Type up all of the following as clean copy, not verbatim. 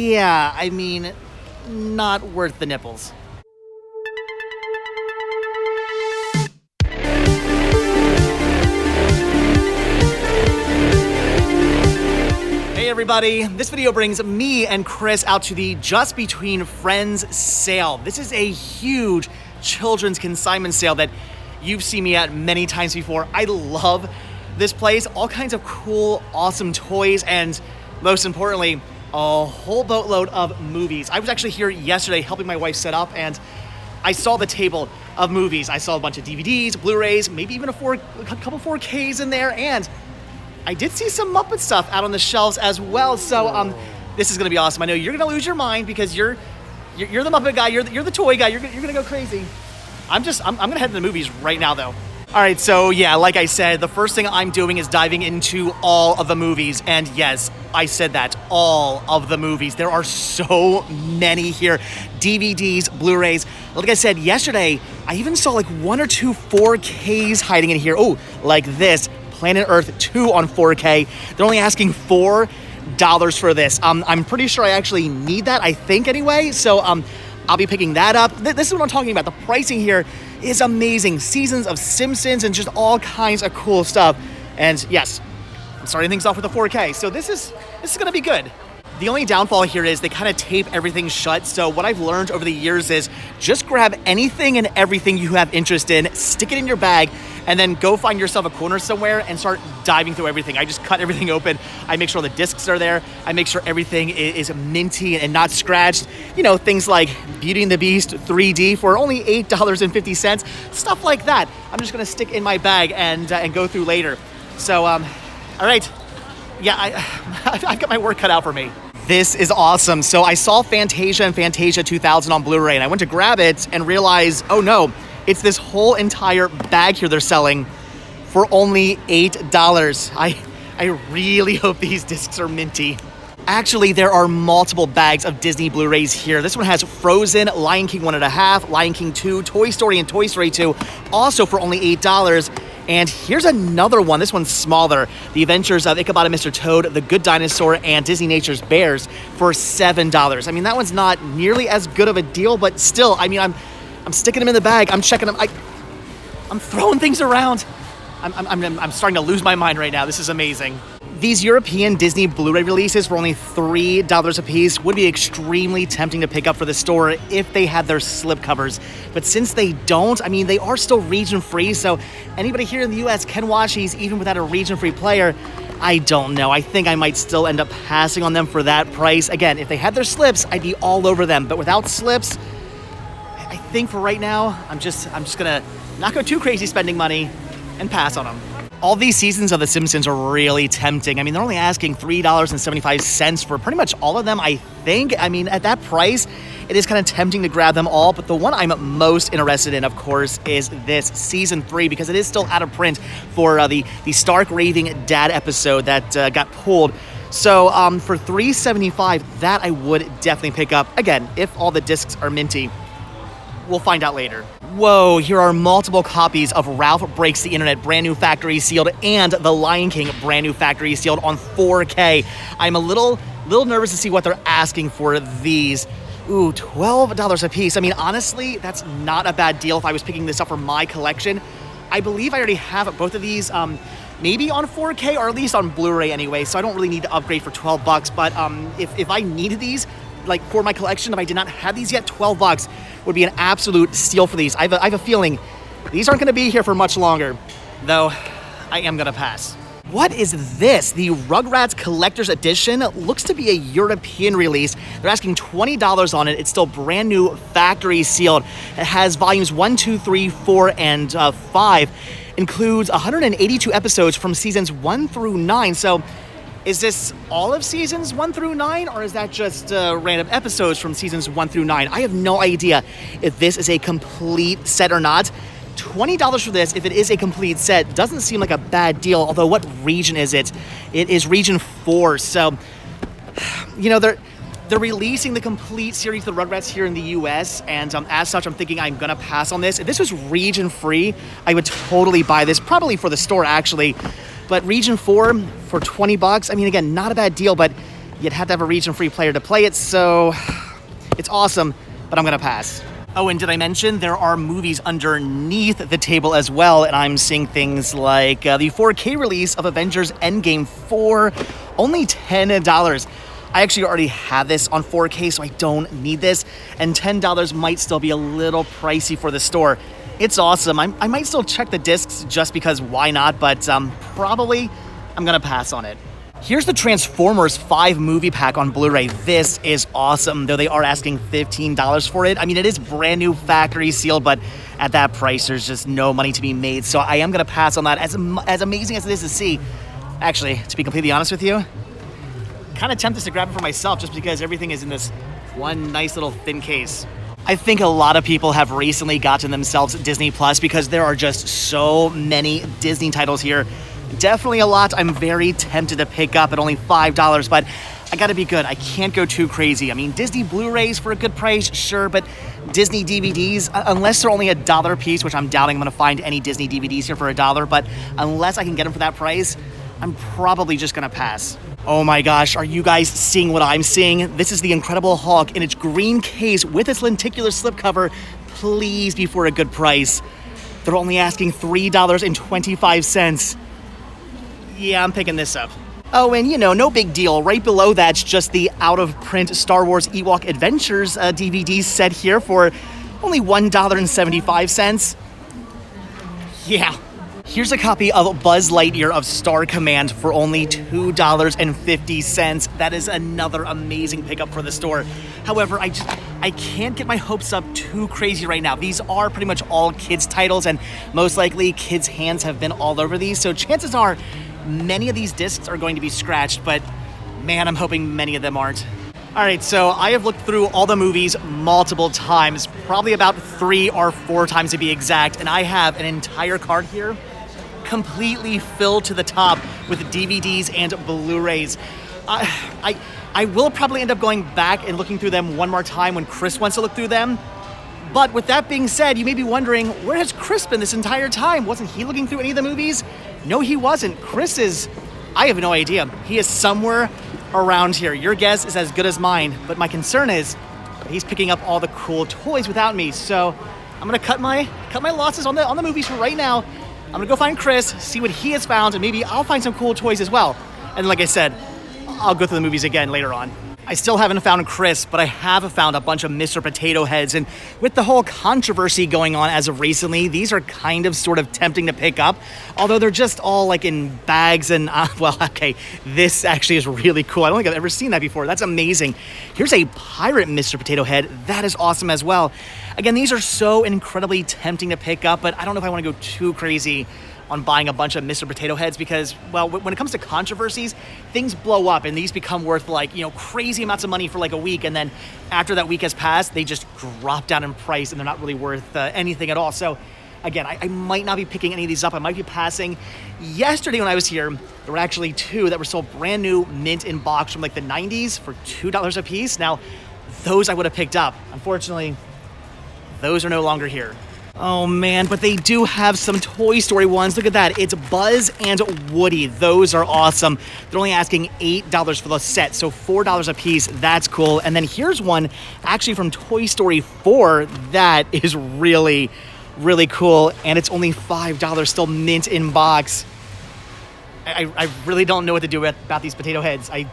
yeah, I mean, not worth the nipples. Hey everybody, this video brings me and Chris out to the Just Between Friends sale. This is a huge children's consignment sale that you've seen me at many times before. I love this place, all kinds of cool, awesome toys, and most importantly, a whole boatload of movies. I was actually here yesterday helping my wife set up, and I saw the table of movies. I saw a bunch of DVDs, Blu-rays, maybe even a couple 4Ks in there, and I did see some Muppet stuff out on the shelves as well. So this is gonna be awesome. I know you're gonna lose your mind because you're the Muppet guy, you're the toy guy. You're gonna go crazy. I'm gonna head to the movies right now though. All right, so yeah, like I said, the first thing I'm doing is diving into all of the movies. And yes, I said that, all of the movies. There are so many here. DVDs, Blu-rays. Like I said yesterday, I even saw like 1 or 2 4Ks hiding in here. Oh, like this. Planet Earth 2 on 4K. They're only asking $4 for this. I'm pretty sure I actually need that, I think anyway. So I'll be picking that up. This is what I'm talking about. The pricing here is amazing. Seasons of Simpsons and just all kinds of cool stuff. And yes, I'm starting things off with a 4K. So this is gonna be good. The only downfall here is they kind of tape everything shut. So what I've learned over the years is just grab anything and everything you have interest in, stick it in your bag, and then go find yourself a corner somewhere and start diving through everything. I just cut everything open. I make sure the discs are there. I make sure everything is minty and not scratched. You know, things like Beauty and the Beast 3D for only $8.50, stuff like that. I'm just gonna stick in my bag and go through later. So, all right. Yeah, I've got my work cut out for me. This is awesome. So I saw Fantasia and Fantasia 2000 on Blu-ray, and I went to grab it and realized, oh no, it's this whole entire bag here they're selling for only $8. I really hope these discs are minty. Actually, there are multiple bags of Disney Blu-rays here. This one has Frozen, Lion King 1.5, Lion King 2, Toy Story, and Toy Story 2, also for only $8. And here's another one. This one's smaller. The Adventures of Ichabod and Mr. Toad, The Good Dinosaur, and Disney Nature's Bears for $7. I mean, that one's not nearly as good of a deal, but still, I mean, I'm sticking them in the bag. I'm checking them. I'm throwing things around. I'm starting to lose my mind right now. This is amazing. These European Disney Blu-ray releases for only $3 a piece would be extremely tempting to pick up for the store if they had their slipcovers. But since they don't, I mean, they are still region-free, so anybody here in the US can watch these even without a region-free player. I don't know. I think I might still end up passing on them for that price. Again, if they had their slips, I'd be all over them. But without slips, I think for right now, I'm just gonna not go too crazy spending money and pass on them. All these seasons of The Simpsons are really tempting. I mean, they're only asking $3.75 for pretty much all of them, I think. I mean, at that price, it is kind of tempting to grab them all, but the one I'm most interested in, of course, is this season 3, because it is still out of print for the Stark Raving Dad episode that got pulled. So for $3.75, that I would definitely pick up. Again, if all the discs are minty. We'll find out later. Whoa, here are multiple copies of Ralph Breaks the Internet, brand new factory sealed, and The Lion King, brand new factory sealed on 4K. I'm a little nervous to see what they're asking for these. Ooh, $12 a piece. I mean, honestly, that's not a bad deal if I was picking this up for my collection. I believe I already have both of these, maybe on 4K or at least on Blu-ray anyway, so I don't really need to upgrade for $12, but if I needed these, like for my collection, if I did not have these yet, $12 would be an absolute steal for these. I have a feeling these aren't gonna be here for much longer, though I am gonna pass. What is this? The Rugrats Collector's Edition looks to be a European release. They're asking $20 on it. It's still brand new, factory sealed. It has volumes 1, 2, 3, 4, and 5. Includes 182 episodes from seasons 1 through 9. So is this all of seasons 1 through 9, or is that just random episodes from seasons 1 through 9? I have no idea if this is a complete set or not. $20 for this, if it is a complete set, doesn't seem like a bad deal, although what region is it? It is region 4, so, you know, they're releasing the complete series of the Rugrats here in the US, and as such, I'm thinking I'm gonna pass on this. If this was region free, I would totally buy this, probably for the store actually, but region 4 for $20, I mean, again, not a bad deal, but you'd have to have a region-free player to play it, so it's awesome, but I'm gonna pass. Oh, and did I mention there are movies underneath the table as well, and I'm seeing things like the 4K release of Avengers Endgame 4, only $10. I actually already have this on 4K, so I don't need this, and $10 might still be a little pricey for the store. It's awesome. I might still check the discs just because why not, but probably I'm gonna pass on it. Here's the Transformers 5 movie pack on Blu-ray. This is awesome, though they are asking $15 for it. I mean, it is brand new factory sealed, but at that price, there's just no money to be made. So I am gonna pass on that. As amazing as it is to see, actually, to be completely honest with you, kind of tempted to grab it for myself just because everything is in this one nice little thin case. I think a lot of people have recently gotten themselves Disney Plus because there are just so many Disney titles here. Definitely a lot I'm very tempted to pick up at only $5, but I gotta be good. I can't go too crazy. I mean, Disney Blu-rays for a good price, sure, but Disney DVDs, unless they're only $1 a piece, which I'm doubting I'm gonna find any Disney DVDs here for $1, but unless I can get them for that price, I'm probably just gonna pass. Oh my gosh, are you guys seeing what I'm seeing? This is the Incredible Hulk in its green case with its lenticular slipcover. Please be for a good price. They're only asking $3.25. Yeah, I'm picking this up. Oh, and no big deal. Right below that's just the out-of-print Star Wars Ewok Adventures DVD set here for only $1.75. Yeah. Here's a copy of Buzz Lightyear of Star Command for only $2.50. That is another amazing pickup for the store. However, I can't get my hopes up too crazy right now. These are pretty much all kids' titles, and most likely kids' hands have been all over these, so chances are many of these discs are going to be scratched, but man, I'm hoping many of them aren't. All right, so I have looked through all the movies multiple times, probably about 3 or 4 times to be exact, and I have an entire cart here completely filled to the top with DVDs and Blu-rays. I will probably end up going back and looking through them one more time when Chris wants to look through them. But with that being said, you may be wondering, where has Chris been this entire time? Wasn't he looking through any of the movies? No, he wasn't. Chris is, I have no idea. He is somewhere around here. Your guess is as good as mine, but my concern is he's picking up all the cool toys without me. So I'm gonna cut my losses on the movies for right now. I'm gonna go find Chris, see what he has found, and maybe I'll find some cool toys as well. And like I said, I'll go through the movies again later on. I still haven't found Chris, but I have found a bunch of Mr. Potato Heads, and with the whole controversy going on as of recently, these are kind of sort of tempting to pick up, although they're just all like in bags and, well, okay, this actually is really cool. I don't think I've ever seen that before. That's amazing. Here's a pirate Mr. Potato Head. That is awesome as well. Again, these are so incredibly tempting to pick up, but I don't know if I want to go too crazy on buying a bunch of Mr. Potato Heads because, well, when it comes to controversies, things blow up and these become worth crazy amounts of money for like a week, and then after that week has passed, they just drop down in price and they're not really worth anything at all. So again, I might not be picking any of these up. I might be passing. Yesterday when I was here, there were actually 2 that were sold brand new, mint in box from like the 90s for $2 a piece. Now, those I would have picked up. Unfortunately, those are no longer here. Oh man, but they do have some Toy Story ones. Look at that. It's Buzz and Woody. Those are awesome. They're only asking $8 for the set, so $4 a piece. That's cool. And then here's one actually from Toy Story 4 that is really, really cool, and it's only $5, still mint in box. I really don't know what to do about these potato heads. I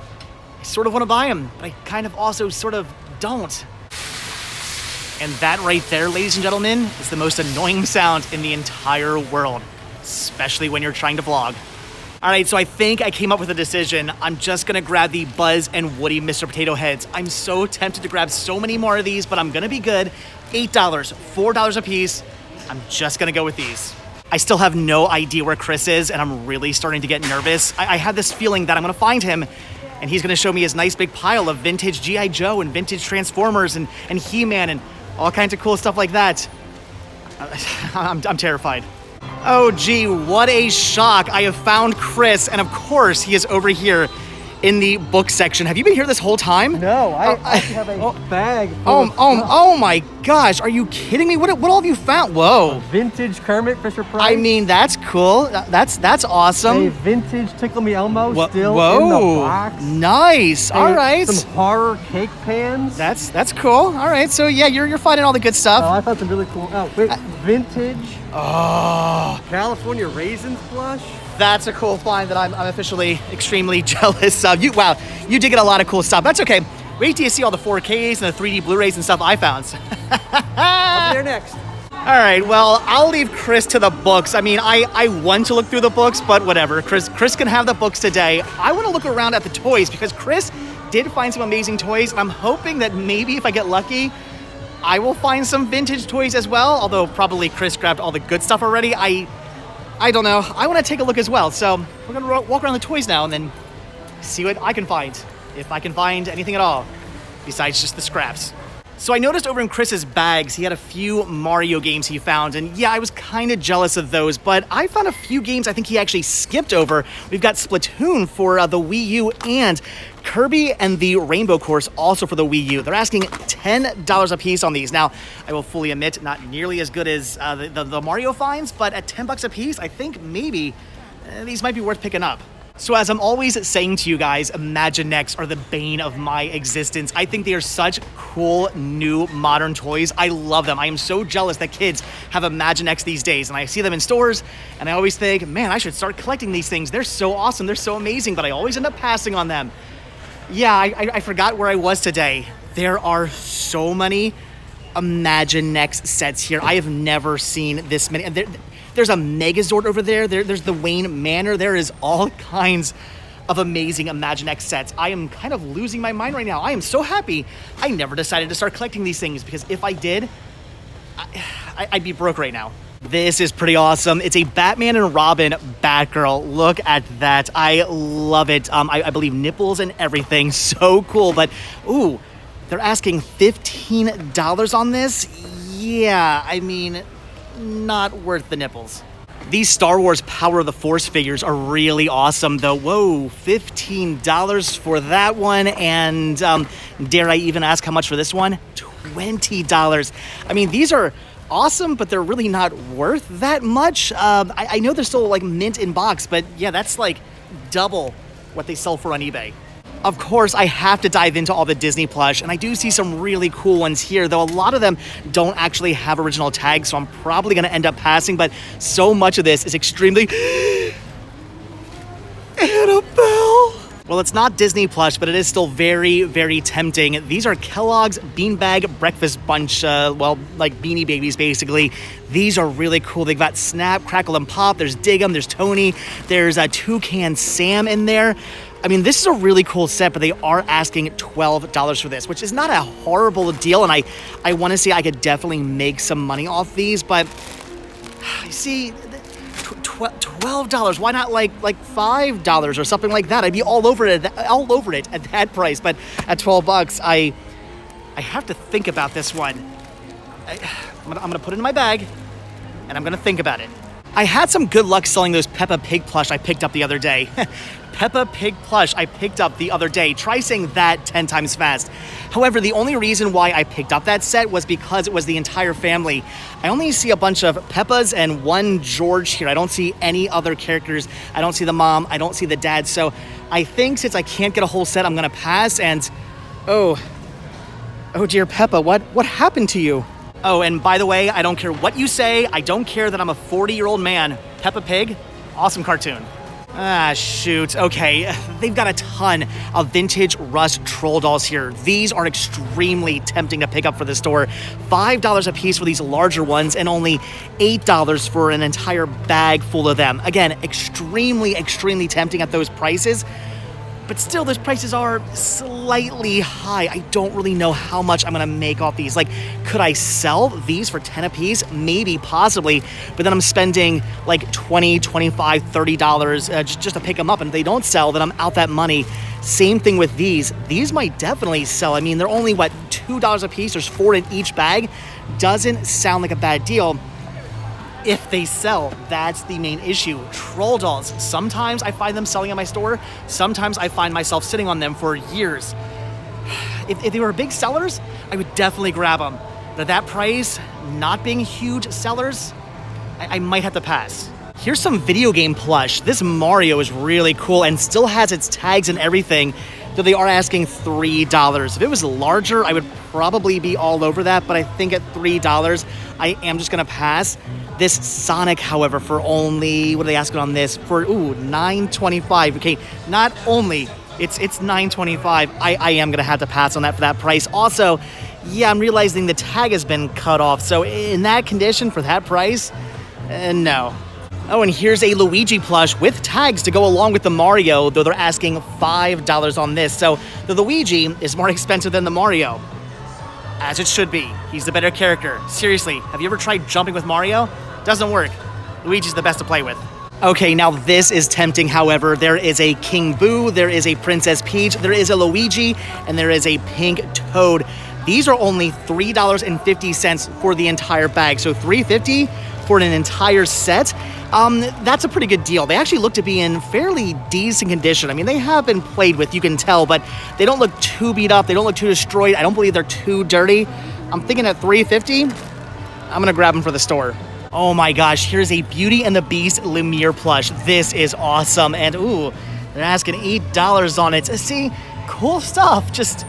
sort of want to buy them, but I kind of also sort of don't. And that right there, ladies and gentlemen, is the most annoying sound in the entire world, especially when you're trying to vlog. All right, so I think I came up with a decision. I'm just gonna grab the Buzz and Woody Mr. Potato Heads. I'm so tempted to grab so many more of these, but I'm gonna be good. $8, $4 a piece. I'm just gonna go with these. I still have no idea where Chris is, and I'm really starting to get nervous. I had this feeling that I'm gonna find him, and he's gonna show me his nice big pile of vintage G.I. Joe and vintage Transformers and He-Man and all kinds of cool stuff like that. I'm terrified. Oh gee, what a shock. I have found Chris, and of course he is over here in the book section. Have you been here this whole time? No, I actually have a bag. Oh my gosh, are you kidding me? What all have you found? Whoa. Vintage Kermit Fisher Price. I mean, that's cool. That's awesome. A vintage Tickle Me Elmo still whoa. in the box. Nice. All right. Some horror cake pans. That's cool. All right. So yeah, you're finding all the good stuff. Oh, I found some really cool. Oh, wait, vintage. Oh. California Raisins plush. That's a cool find that I'm officially extremely jealous of. Wow, you did get a lot of cool stuff. That's okay. Wait till you see all the 4Ks and the 3D Blu-rays and stuff I found. I'll be there next. All right, well, I'll leave Chris to the books. I mean, I want to look through the books, but whatever. Chris can have the books today. I want to look around at the toys because Chris did find some amazing toys, and I'm hoping that maybe if I get lucky, I will find some vintage toys as well, although probably Chris grabbed all the good stuff already. I don't know. I want to take a look as well. So we're going to walk around the toys now and then see what I can find. If I can find anything at all, besides just the scraps. So I noticed over in Chris's bags, he had a few Mario games he found. And yeah, I was kind of jealous of those, but I found a few games I think he actually skipped over. We've got Splatoon for the Wii U and Kirby and the Rainbow Course also for the Wii U. They're asking $10 a piece on these. Now, I will fully admit, not nearly as good as the Mario finds, but at $10 a piece, I think maybe these might be worth picking up. So as I'm always saying to you guys, Imaginext are the bane of my existence. I think they are such cool, new, modern toys. I love them. I am so jealous that kids have Imaginext these days. And I see them in stores, and I always think, man, I should start collecting these things. They're so awesome. They're so amazing, but I always end up passing on them. Yeah, I forgot where I was today. There are so many Imaginext sets here. I have never seen this many. There's a Megazord over there. There's the Wayne Manor. There is all kinds of amazing Imaginext sets. I am kind of losing my mind right now. I am so happy I never decided to start collecting these things, because if I did, I'd be broke right now. This is pretty awesome. It's a Batman and Robin Batgirl. Look at that. I love it. I believe nipples and everything. So cool. But, ooh, they're asking $15 on this? Yeah, I mean, not worth the nipples. These Star Wars Power of the Force figures are really awesome, though. Whoa, $15 for that one. And dare I even ask how much for this one? $20. I mean, these are awesome, but they're really not worth that much. I know they're still like mint in box, but yeah, that's like double what they sell for on eBay. Of course, I have to dive into all the Disney plush, and I do see some really cool ones here, though a lot of them don't actually have original tags, so I'm probably going to end up passing, but so much of this is extremely... Annabelle! Well, it's not Disney plush, but it is still very, very tempting. These are Kellogg's Beanbag Breakfast Bunch, like Beanie Babies, basically. These are really cool. They've got Snap, Crackle, and Pop. There's Dig 'em, there's Tony, there's a Toucan Sam in there. I mean, this is a really cool set, but they are asking $12 for this, which is not a horrible deal, and I want to say I could definitely make some money off these, but see, $12. Why not like $5 or something like that? I'd be all over it at that price. But at $12, I have to think about this one. I'm gonna put it in my bag, and I'm gonna think about it. I had some good luck selling those Peppa Pig plush I picked up the other day. Peppa Pig plush I picked up the other day. Try saying that 10 times fast. However, the only reason why I picked up that set was because it was the entire family. I only see a bunch of Peppas and one George here. I don't see any other characters. I don't see the mom. I don't see the dad. So I think since I can't get a whole set, I'm gonna pass. And oh dear Peppa, what happened to you? Oh, and by the way, I don't care what you say. I don't care that I'm a 40-year-old man. Peppa Pig, awesome cartoon. Ah, shoot. Okay, they've got a ton of vintage Rust troll dolls here. These are extremely tempting to pick up for the store. $5 a piece for these larger ones and only $8 for an entire bag full of them. Again, extremely, extremely tempting at those prices. But still, those prices are slightly high. I don't really know how much I'm gonna make off these. Like, could I sell these for 10 a piece? Maybe, possibly, but then I'm spending like $20, $25, $30 just to pick them up, and if they don't sell, then I'm out that money. Same thing with these. These might definitely sell. I mean, they're only, $2 a piece? There's 4 in each bag. Doesn't sound like a bad deal. if they sell. That's the main issue. Troll dolls, sometimes I find them selling at my store, sometimes I find myself sitting on them for years. If they were big sellers, I would definitely grab them. But at that price, not being huge sellers, I might have to pass. Here's some video game plush. This Mario is really cool and still has its tags and everything, though they are asking $3. If it was larger, I would probably be all over that, but I think at $3, I am just gonna pass. This Sonic, however, for only, what are they asking on this? For, $9.25. Okay, not only, it's $9.25, I am gonna have to pass on that for that price. Also, yeah, I'm realizing the tag has been cut off, so in that condition, for that price, no. Oh, and here's a Luigi plush with tags to go along with the Mario, though they're asking $5 on this. So the Luigi is more expensive than the Mario. As it should be. He's the better character. Seriously, have you ever tried jumping with Mario? Doesn't work. Luigi's the best to play with. Okay, now this is tempting, however. There is a King Boo, there is a Princess Peach, there is a Luigi, and there is a Pink Toad. These are only $3.50 for the entire bag, so $3.50 for an entire set. That's a pretty good deal. They actually look to be in fairly decent condition. I mean, they have been played with, you can tell, but they don't look too beat up. They don't look too destroyed. I don't believe they're too dirty. I'm thinking at $3.50, I'm gonna grab them for the store. Oh my gosh, here's a Beauty and the Beast Lumiere plush. This is awesome, and ooh, they're asking $8 on it. See, cool stuff, just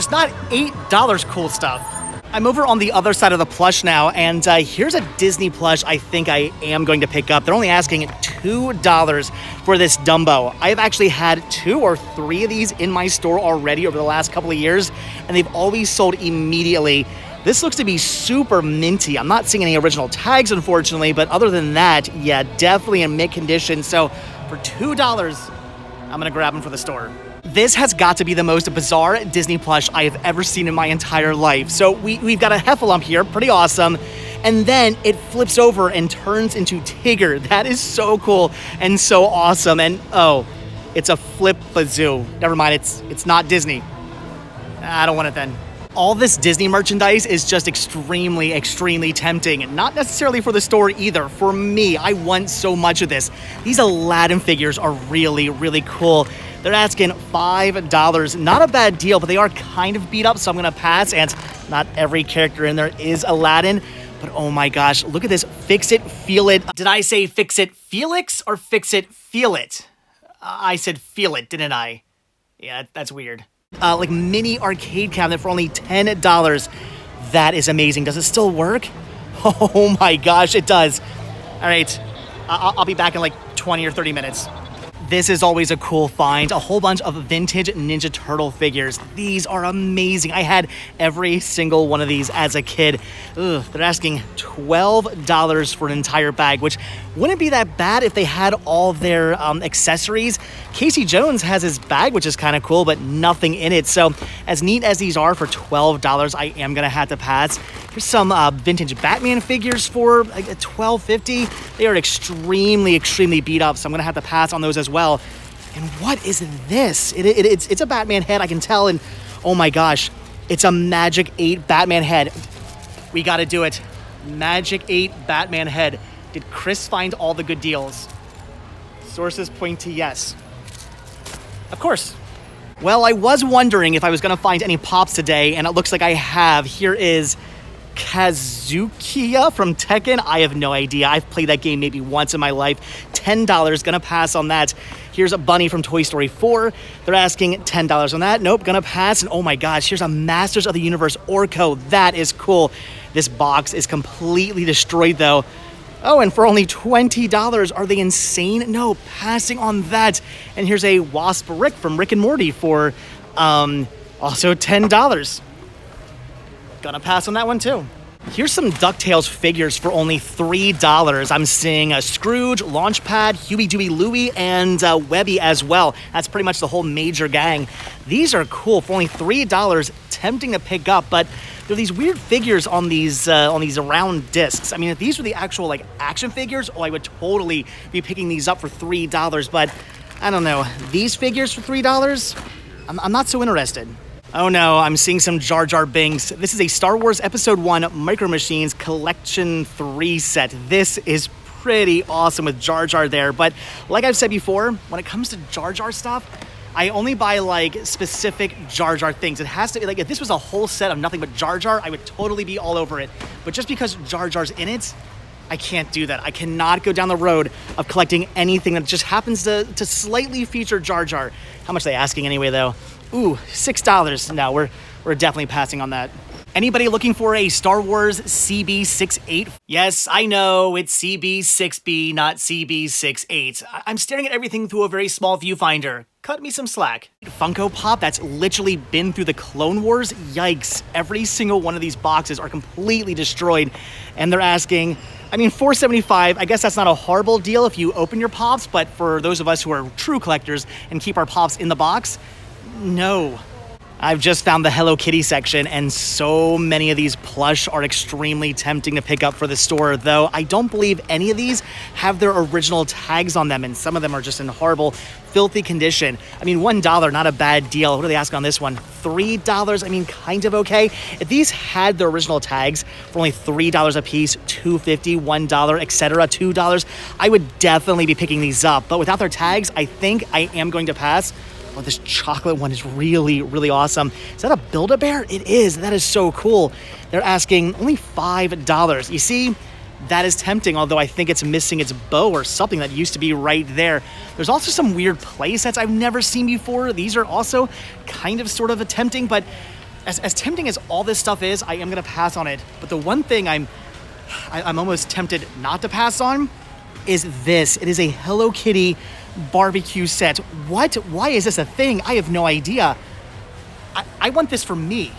not $8 cool stuff. I'm over on the other side of the plush now, and here's a Disney plush I think I am going to pick up. They're only asking $2 for this Dumbo. I've actually had 2 or 3 of these in my store already over the last couple of years, and they've always sold immediately. This looks to be super minty. I'm not seeing any original tags, unfortunately, but other than that, yeah, definitely in mint condition. So for $2, I'm gonna grab them for the store. This has got to be the most bizarre Disney plush I have ever seen in my entire life. So we've got a Heffalump here, pretty awesome. And then it flips over and turns into Tigger. That is so cool and so awesome. And oh, it's a Flip-Bazoo. Never mind, it's not Disney. I don't want it then. All this Disney merchandise is just extremely, extremely tempting. Not necessarily for the store either. For me, I want so much of this. These Aladdin figures are really, really cool. They're asking $5. Not a bad deal, but they are kind of beat up, so I'm gonna pass, and not every character in there is Aladdin. But oh my gosh, look at this Fix It, Feel It. Did I say Fix It, Felix, or Fix It, Feel It? I said Feel It, didn't I? Yeah, that's weird. Like mini arcade cabinet for only $10. That is amazing. Does it still work? Oh my gosh, it does. All right, I'll be back in like 20 or 30 minutes. This is always a cool find. A whole bunch of vintage Ninja Turtle figures. These are amazing. I had every single one of these as a kid. Ugh, they're asking $12 for an entire bag, which wouldn't be that bad if they had all their accessories. Casey Jones has his bag, which is kind of cool, but nothing in it. So as neat as these are for $12, I am gonna have to pass. Here's some vintage Batman figures for like $12.50. They are extremely, extremely beat up, so I'm gonna have to pass on those as well. And what is this? It's a Batman head, I can tell, and oh my gosh, it's a Magic 8 Batman head. We gotta do it. Magic 8 Batman head. Did Chris find all the good deals? Sources point to yes. Of course. Well, I was wondering if I was gonna find any pops today, and it looks like I have. Here is Kazukiya from Tekken. I have no idea. I've played that game maybe once in my life. $10, gonna pass on that. Here's a Bunny from Toy Story 4. They're asking $10 on that. Nope, gonna pass. And oh my gosh, here's a Masters of the Universe Orko. That is cool. This box is completely destroyed though. Oh, and for only $20, are they insane? No, passing on that. And here's a Wasp Rick from Rick and Morty for also $10. Gonna pass on that one too. Here's some DuckTales figures for only $3. I'm seeing a Scrooge, Launchpad, Huey, Dewey, Louie, and Webby as well. That's pretty much the whole major gang. These are cool for only $3. Tempting to pick up, but there are these weird figures on these round discs. I mean, if these were the actual like action figures, oh, I would totally be picking these up for $3. But I don't know. These figures for $3, I'm not so interested. Oh no, I'm seeing some Jar Jar Binks. This is a Star Wars Episode 1 Micro Machines Collection 3 set. This is pretty awesome with Jar Jar there, but like I've said before, when it comes to Jar Jar stuff, I only buy like specific Jar Jar things. It has to, like, if this was a whole set of nothing but Jar Jar, I would totally be all over it. But just because Jar Jar's in it, I can't do that. I cannot go down the road of collecting anything that just happens to slightly feature Jar Jar. How much are they asking anyway, though? Ooh, $6. No, we're definitely passing on that. Anybody looking for a Star Wars CB68? Yes, I know, it's CB6B, not CB68. I'm staring at everything through a very small viewfinder. Cut me some slack. Funko Pop that's literally been through the Clone Wars? Yikes. Every single one of these boxes are completely destroyed, and they're asking, I mean, $4.75, I guess that's not a horrible deal if you open your Pops, but for those of us who are true collectors and keep our Pops in the box, no. I've just found the Hello Kitty section, and so many of these plush are extremely tempting to pick up for the store, though I don't believe any of these have their original tags on them, and some of them are just in horrible, filthy condition. I mean, $1, not a bad deal. What do they ask on this one? $3, I mean, kind of okay. If these had their original tags for only $3 a piece, $2.50, $1, etc., $2, I would definitely be picking these up, but without their tags, I think I am going to pass. Oh, this chocolate one is really, really awesome. Is that a Build-A-Bear? It is. That is so cool. They're asking only $5. You see, that is tempting, although I think it's missing its bow or something that used to be right there. There's also some weird play sets I've never seen before. These are also kind of sort of tempting, but as tempting as all this stuff is, I am going to pass on it. But the one thing I'm almost tempted not to pass on is this. It is a Hello Kitty barbecue set. What? Why is this a thing? I have no idea. I want this for me.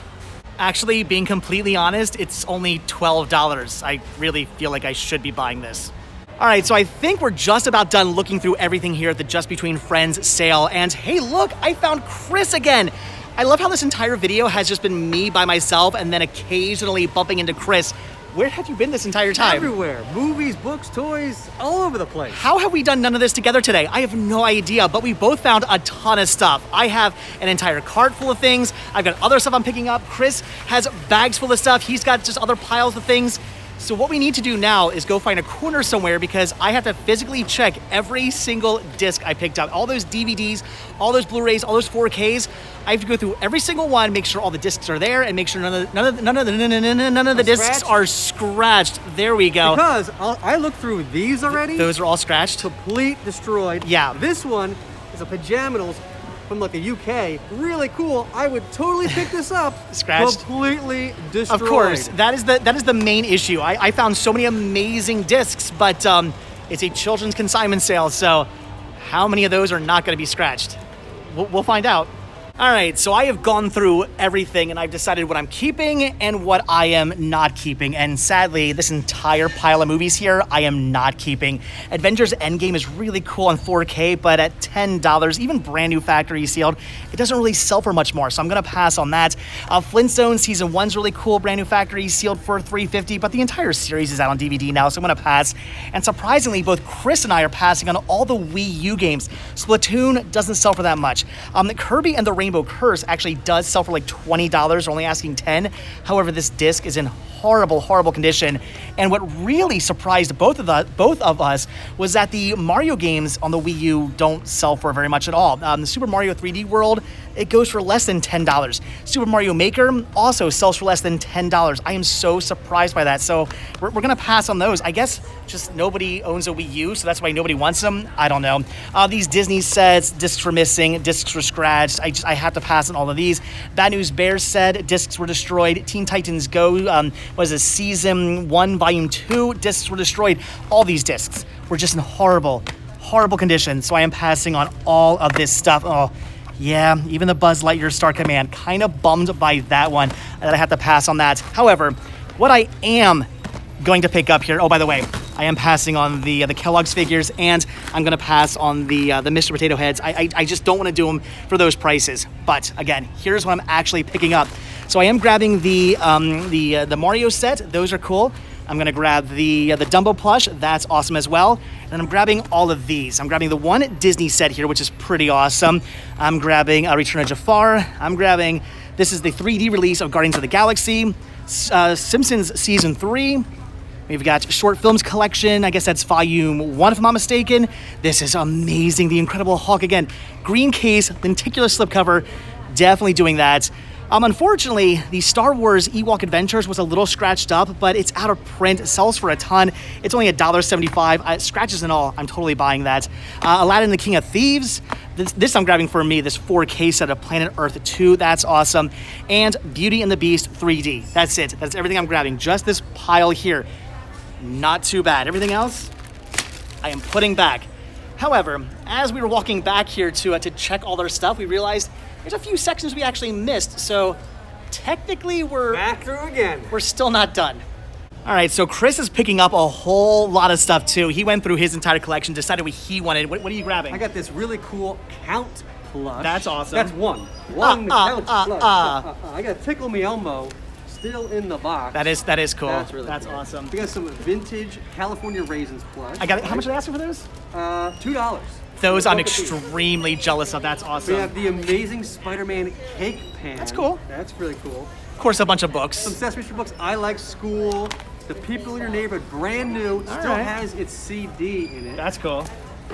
Actually, being completely honest, it's only $12. I really feel like I should be buying this. All right, so I think we're just about done looking through everything here at the Just Between Friends sale. And hey, look, I found Chris again. I love how this entire video has just been me by myself and then occasionally bumping into Chris. Where have you been this entire time? Everywhere. Movies, books, toys, all over the place. How have we done none of this together today? I have no idea, but we both found a ton of stuff. I have an entire cart full of things. I've got other stuff I'm picking up. Chris has bags full of stuff. He's got just other piles of things. So what we need to do now is go find a corner somewhere because I have to physically check every single disc I picked up. All those DVDs, all those Blu-rays, all those 4Ks. I have to go through every single one, make sure all the discs are there, and make sure none of the discs are scratched. There we go. Because I looked through these already. Those are all scratched? Complete destroyed. Yeah. This one is a Pajaminals from like the UK. Really cool. I would totally pick this up. Scratched? Completely destroyed. Of course. That is the main issue. I found so many amazing discs, but it's a children's consignment sale, so how many of those are not going to be scratched? We'll find out. All right, so I have gone through everything and I've decided what I'm keeping and what I am not keeping. And sadly, this entire pile of movies here, I am not keeping. Avengers Endgame is really cool on 4K, but at $10, even brand new factory sealed, it doesn't really sell for much more, so I'm gonna pass on that. Flintstones Season 1's really cool, brand new factory sealed for $3.50, but the entire series is out on DVD now, so I'm gonna pass. And surprisingly, both Chris and I are passing on all the Wii U games. Splatoon doesn't sell for that much. Kirby and the Rainbow Curse actually does sell for like $20, only asking $10. However, this disc is in horrible condition. And what really surprised both of us was that the Mario games on the Wii U don't sell for very much at all. The Super Mario 3D World, it goes for less than $10. Super Mario Maker also sells for less than $10. I am so surprised by that. So we're gonna pass on those. I guess just nobody owns a Wii U, so that's why nobody wants them. I don't know. These Disney sets, discs were missing, discs were scratched. I have to pass on all of these. Bad News Bears said discs were destroyed. Teen Titans Go was a Season 1, Volume 2, discs were destroyed. All these discs were just in horrible condition, so I am passing on all of this stuff. Oh, yeah, even the Buzz Lightyear Star Command, kind of bummed by that one, that I have to pass on that. However, what I am going to pick up here, oh, by the way, I am passing on the Kellogg's figures, and I'm gonna pass on the Mr. Potato Heads. I just don't want to do them for those prices. But again, here's what I'm actually picking up. So I am grabbing the Mario set. Those are cool. I'm gonna grab the Dumbo plush. That's awesome as well. And I'm grabbing all of these. I'm grabbing the one Disney set here, which is pretty awesome. I'm grabbing Return of Jafar. I'm grabbing This is the 3D release of Guardians of the Galaxy, Simpsons Season 3. We've got Short Films Collection. I guess that's Volume 1, if I'm not mistaken. This is amazing. The Incredible Hulk again. Green case, lenticular slipcover. Definitely doing that. Unfortunately, the Star Wars Ewok Adventures was a little scratched up, but it's out of print. It sells for a ton. It's only $1.75. Scratches and all, I'm totally buying that. Aladdin the King of Thieves. This I'm grabbing for me, this 4K set of Planet Earth 2. That's awesome. And Beauty and the Beast 3D. That's it. That's everything I'm grabbing. Just this pile here. Not too bad. Everything else, I am putting back. However, as we were walking back here to check all their stuff, we realized there's a few sections we actually missed. So technically, we're back through again. We're still not done. All right, so Chris is picking up a whole lot of stuff too. He went through his entire collection, decided what he wanted. What are you grabbing? I got this really cool Count plush. That's awesome. That's one Count plush. I got Tickle Me Elmo. Still in the box. That is cool. That's really That's cool. awesome. We got some vintage California Raisins plush. I got it. How much are they asking for those? $2. Those I'm extremely jealous of. That's awesome. We have the Amazing Spider-Man cake pan. That's cool. That's really cool. Of course, a bunch of books. Some Sesame Street books. I Like School. The People in Your Neighborhood, brand new. Still has its CD in it. That's cool.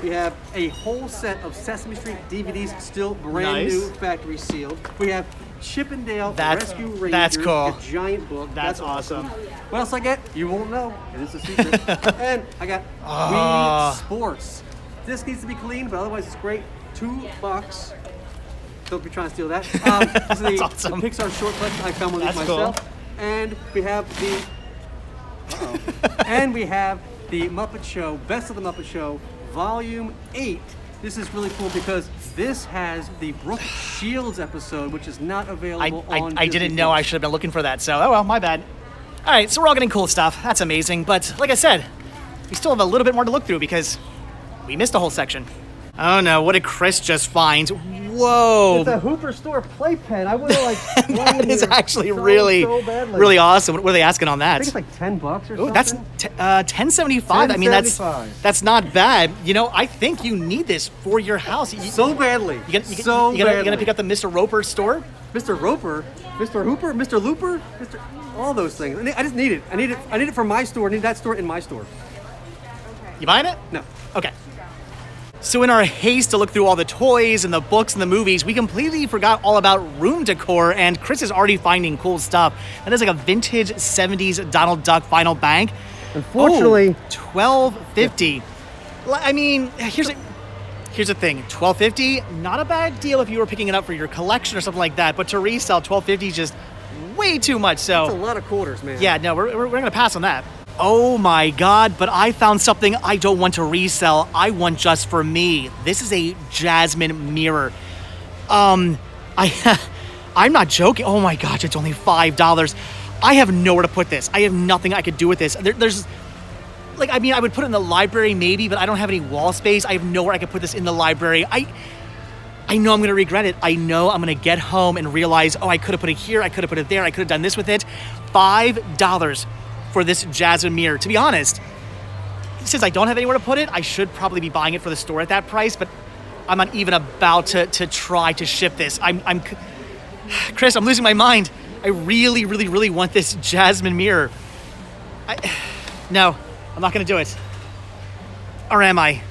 We have a whole set of Sesame Street DVDs, still brand new, factory sealed. We have Chip and Dale Rescue Rangers. That's cool. A giant book. That's awesome. What else I get? You won't know. It is a secret. And I got Wii Sports. This needs to be cleaned, but otherwise it's great. $2. Don't be trying to steal that. This is the awesome. Pixar short collection. I found one of these myself. Cool. And we have and we have the Muppet Show, Best of the Muppet Show, Volume 8. This is really cool because this has the Brooke Shields episode, which is not available on I didn't know. I should have been looking for that. So, oh well, my bad. All right, so we're all getting cool stuff. That's amazing. But like I said, we still have a little bit more to look through because we missed a whole section. Oh no, what did Chris just find? Whoa. It's a Hooper Store playpen. I would have that is actually really awesome. What are they asking on that? I think it's like $10 or something. Ooh, that's $10.75. I mean, that's not bad. You know, I think you need this for your house. So badly. You gonna pick up the Mr. Roper store? Mr. Roper, Mr. Hooper, Mr. Looper, all those things. I just need it. I need it for my store. I need that store in my store. You buying it? No. Okay. So in our haste to look through all the toys and the books and the movies, we completely forgot all about room decor, and Chris is already finding cool stuff. That is like a vintage 70s Donald Duck Final Bank. Unfortunately, $12.50. I mean, here's the thing. $12.50, not a bad deal if you were picking it up for your collection or something like that, but to resell, $12.50 is just way too much. So that's a lot of quarters, man. Yeah, no, we're gonna pass on that. Oh my God, but I found something I don't want to resell. I want just for me. This is a Jasmine Mirror. I'm not joking. Oh my gosh, it's only $5. I have nowhere to put this. I have nothing I could do with this. There's, like, I mean, I would put it in the library maybe, but I don't have any wall space. I have nowhere I could put this in the library. I know I'm gonna regret it. I know I'm gonna get home and realize, oh, I could have put it here, I could have put it there, I could have done this with it. $5 for this Jasmine Mirror. To be honest, since I don't have anywhere to put it, I should probably be buying it for the store at that price, but I'm not even about to try to ship this. Chris, I'm losing my mind. I really, really, really want this Jasmine Mirror. No, I'm not gonna do it. Or am I?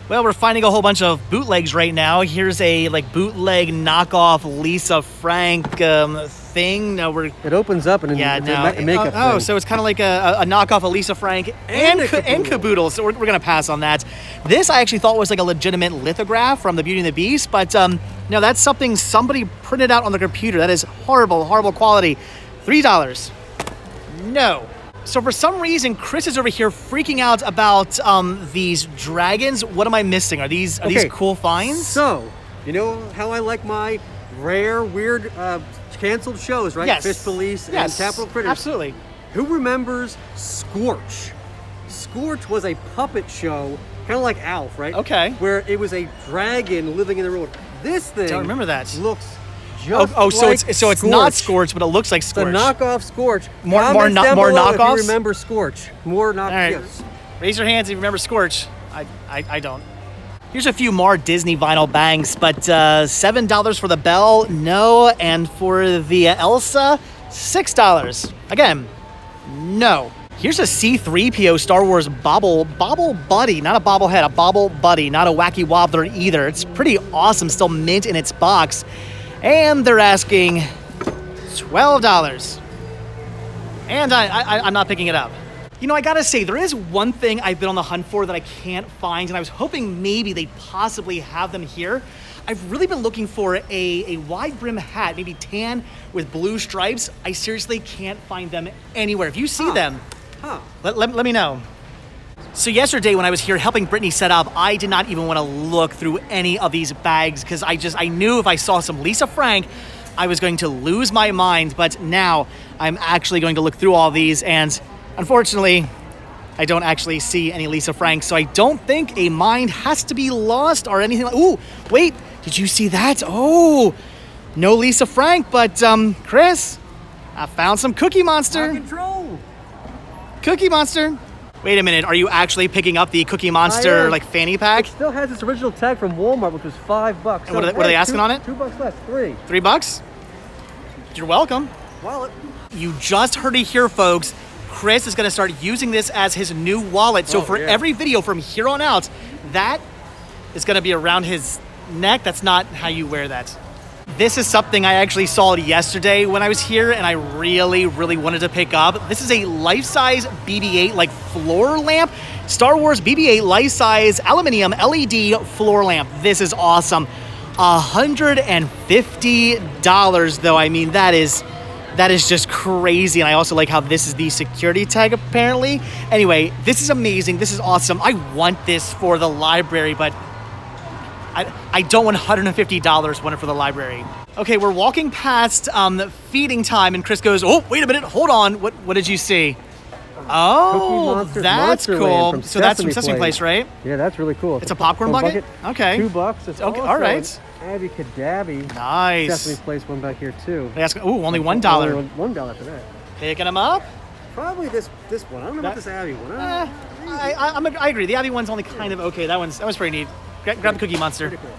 Well, we're finding a whole bunch of bootlegs right now. Here's a bootleg knockoff Lisa Frank thing. No, it opens up and it's a makeup thing. So it's kind of like a knockoff of Lisa Frank and Caboodle. So we're gonna pass on that. This I actually thought was like a legitimate lithograph from the Beauty and the Beast, but no, that's something somebody printed out on the computer. That is horrible, horrible quality. $3. No. So for some reason, Chris is over here freaking out about these dragons. What am I missing? Are these cool finds? So, you know how I like my rare, weird, canceled shows, right? Yes. Fish Police and Capital Critters. Absolutely. Who remembers Scorch? Scorch was a puppet show, kind of like Alf, right? Okay. Where it was a dragon living in the road. This thing don't remember that. Looks just so it's not Scorch, but it looks like Scorch. The knockoff Scorch. More knockoffs? If you remember Scorch. More knockoffs. All right. Raise your hands if you remember Scorch. I don't. Here's a few more Disney vinyl bangs, but $7 for the Belle, no. And for the Elsa, $6. Again, no. Here's a C-3PO Star Wars Bobble Buddy, not a bobblehead, a Bobble Buddy, not a wacky wobbler either. It's pretty awesome, still mint in its box. And they're asking $12. And I'm not picking it up. You know, I gotta say, there is one thing I've been on the hunt for that I can't find, and I was hoping maybe they possibly have them here. I've really been looking for a wide brim hat, maybe tan with blue stripes. I seriously can't find them anywhere. If you see them, let me know. So yesterday when I was here helping Brittany set up, I did not even want to look through any of these bags because I knew if I saw some Lisa Frank, I was going to lose my mind. But now I'm actually going to look through all these, and unfortunately, I don't actually see any Lisa Frank, so I don't think a mind has to be lost or anything like. Ooh, wait, did you see that? Oh, no Lisa Frank, but Chris, I found some Cookie Monster. Control. Cookie Monster. Wait a minute, are you actually picking up the Cookie Monster like fanny pack? It still has its original tag from Walmart, which was $5. And what are they asking on it? $2 less, $3. $3? You're welcome. Wallet. You just heard it here, folks. Chris is going to start using this as his new wallet. So for every video from here on out, that is going to be around his neck. That's not how you wear that. This is something I actually saw yesterday when I was here, and I really, really wanted to pick up. This is a life-size BB-8 like floor lamp. Star Wars BB-8 life-size aluminum LED floor lamp. This is awesome. $150 though. I mean, that is just crazy. And I also like how this is the security tag apparently. Anyway, this is amazing. This is awesome. I want this for the library, but I don't want $150 want it for the library. Okay, we're walking past feeding time, and Chris goes, oh, wait a minute, hold on. What did you see? Oh, that's cool. So that's from Sesame Place, right? Yeah, that's really cool. It's a popcorn bucket? Okay. $2. It's okay, all right. Abby Cadabby. Nice. Sesame Place one back here too. They ask, ooh, only $1. Only $1 for that. Picking them up? Probably this one. I don't know about this Abby one. I agree. The Abby one's only kind of okay. That was pretty neat. Grab the Cookie Monster. Pretty cool.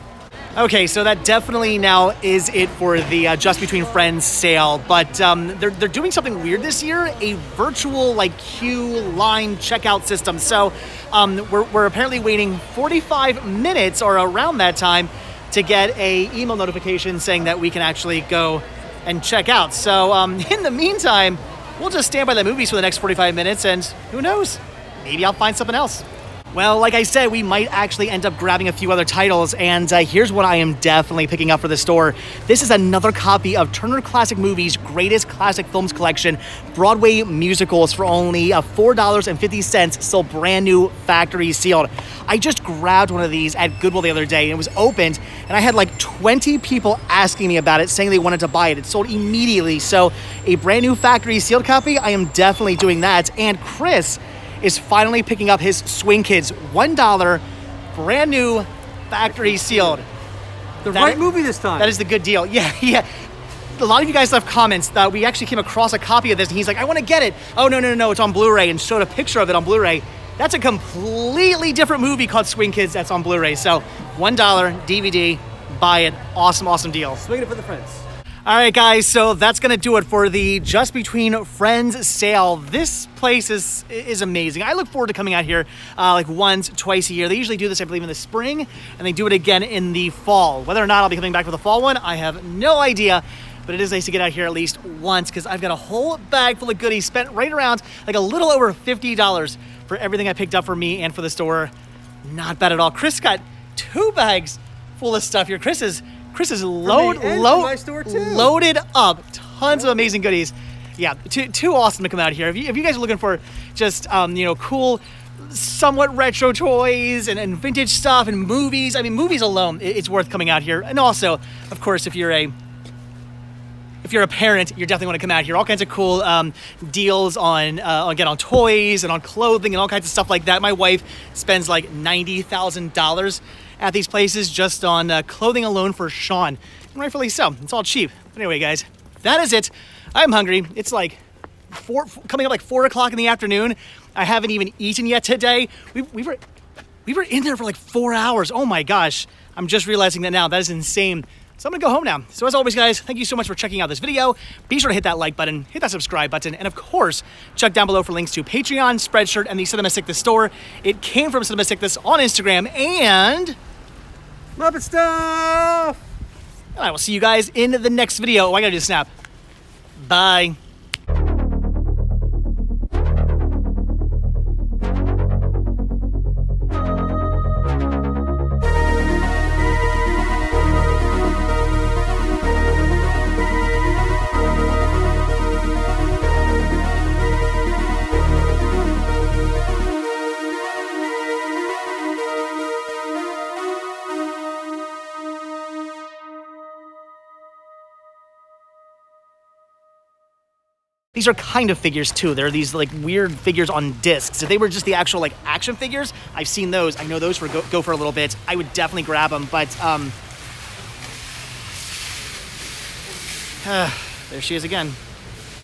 Okay, so that definitely now is it for the Just Between Friends sale, but they're doing something weird this year, a virtual queue line checkout system. So we're apparently waiting 45 minutes or around that time to get a email notification saying that we can actually go and check out. So in the meantime, we'll just stand by the movies for the next 45 minutes, and who knows, maybe I'll find something else. Well, like I said, we might actually end up grabbing a few other titles, and here's what I am definitely picking up for the store. This is another copy of Turner Classic Movies' Greatest Classic Films Collection, Broadway musicals for only $4.50, still brand new, factory sealed. I just grabbed one of these at Goodwill the other day, and it was opened, and I had like 20 people asking me about it, saying they wanted to buy it. It sold immediately, so a brand new factory sealed copy, I am definitely doing that. And Chris is finally picking up his Swing Kids, $1, brand new, factory sealed. The right movie this time. That is the good deal. Yeah. A lot of you guys left comments that we actually came across a copy of this, and he's like, I want to get it. Oh, no, it's on Blu-ray, and showed a picture of it on Blu-ray. That's a completely different movie called Swing Kids that's on Blu-ray. So $1 DVD, buy it. Awesome deal. Swing it for the friends. All right, guys, so that's going to do it for the Just Between Friends sale. This place is amazing. I look forward to coming out here like once, twice a year. They usually do this, I believe, in the spring, and they do it again in the fall. Whether or not I'll be coming back for the fall one, I have no idea, but it is nice to get out here at least once because I've got a whole bag full of goodies, spent right around like a little over $50 for everything I picked up for me and for the store. Not bad at all. Chris got 2 bags full of stuff here. Chris is loaded up. Tons of amazing goodies. Yeah, too awesome to come out here. If you guys are looking for just cool, somewhat retro toys and vintage stuff and movies, I mean, movies alone, it's worth coming out here. And also, of course, if you're a parent, you definitely want to come out here. All kinds of cool deals on toys and on clothing and all kinds of stuff like that. My wife spends like $90,000 at these places just on clothing alone for Sean. And rightfully so. It's all cheap. But anyway, guys, that is it. I'm hungry. It's like coming up like 4 o'clock in the afternoon. I haven't even eaten yet today. We We were in there for like 4 hours. Oh my gosh. I'm just realizing that now. That is insane. So I'm gonna go home now. So as always, guys, thank you so much for checking out this video. Be sure to hit that like button, hit that subscribe button, and of course, check down below for links to Patreon, Spreadshirt, and the Cinema Sickness store. It came from Cinema Sickness on Instagram, and Muppet stuff! And I will see you guys in the next video. Oh, I gotta do a snap. Bye. These are kind of figures too. They're these like weird figures on discs. If they were just the actual like action figures, I've seen those. I know those go for a little bit. I would definitely grab them, but there she is again.